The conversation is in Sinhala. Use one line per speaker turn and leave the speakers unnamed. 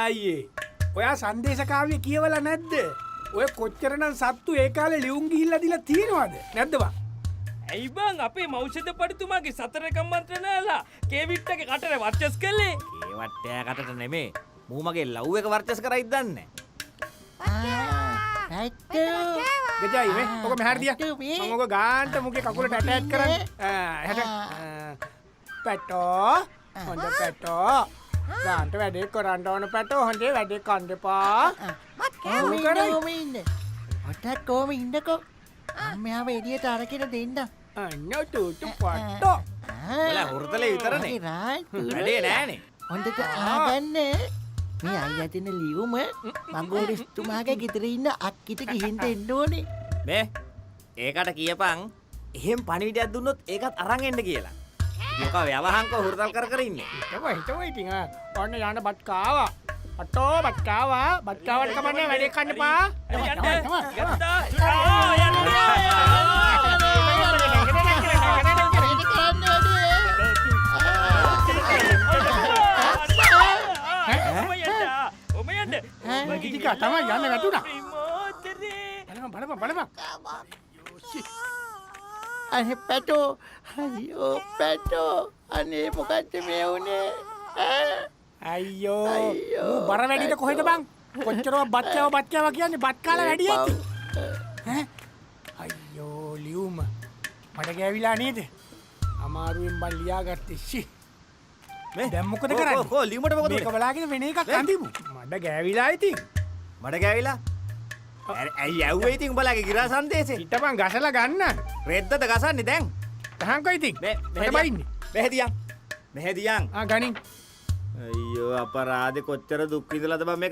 අයියේ ඔයා සංදේශකාව්‍ය කියවලා නැද්ද? ඔය කොච්චරනම් සත්තු ඒ කාලේ ලියුම් ගිහිල්ලා දීලා තියෙනවද? නැද්ද බං?
ඇයි බං අපේ මෞෂධ පඩිතුමාගේ සතර කම්මන්ත්‍රණයලා කේවිට්ටගේ කටට වර්චස් කළේ?
ඒ වට්ටයා කටට නෙමේ. මූ මගේ ලව් එක වර්චස් කරයිද දන්නේ නැහැ.
ගජයි මේ ඔක මෙහාට දියා. මම ඔක ගාන්ට මුගේ කකුලට ඇටැච් කරන්න. හැට පැටෝ හොඳ පැටෝ ගාන්ට වැඩේ කරන්න ඕන පැටෝ හොඳේ වැඩේ කන්න එපා.
ඔටත් කෝම ඉන්නකෝ අම්මයාව එළියට අරගෙන දෙන්න.
අන්න තුතු පට්ටෝ.
ඔයාලා හුරුතලේ විතරනේ. වැඩේ නෑනේ.
හොඳට ආගන්න මේ අයියා දෙන ලියුම මංගෝලිස්තුමාගේ ගෙදර ඉන්න අක්කිට ගිහින් දෙන්න ඕනේ.
මේ ඒකට කියපන් එහෙම පණිවිඩයක් දුන්නොත් ඒකත් අරන් එන්න කියලා. මොකද යවහන්කෝ හුරුතල් කර ඉන්නේ.
හිතව ඉතින් ඔන්න යන්න බත් කාවා. අටෝ බත් කාවා. බත් කාවට කමන්නේ වැඩේ කන්න එපා. ගිටිකා තමයි යන්න වැටුණා. බලපන්.
අනේ පැටෝ අයියෝ පැටෝ අනේ මොකද්ද මේ වුනේ?
අයියෝ ඌ බර වැඩිද කොහෙද බං? කොච්චරව බත් කෑවා කියන්නේ බත් කාලා වැඩි ඇති. අයියෝ ලියුම මඩ ගෑවිලා නේද? අමාරුවෙන් බන් ලියාගත්තේ ෂි. මේ දැන් මොකද කරන්නේ?
කො ලියුමට මොකද
මේක බලාගෙන වෙන එකක් අඳිමු. මඩ ගෑවිලා ඉතින්.
මඩ ගෑවිලා? ඇයි යව්වේ ඉතින් උඹලාගේ ගිරා සංදේශේ?
හිටපන් ගසලා ගන්න.
රෙද්දද ගසන්නේ දැන්?
තහංකෝ ඉතින්. මෙහෙදියන්.
මෙහෙදියන්.
ගනින්.
අයියෝ අපරාධේ කොච්චර දුක් විඳලාද බං මේක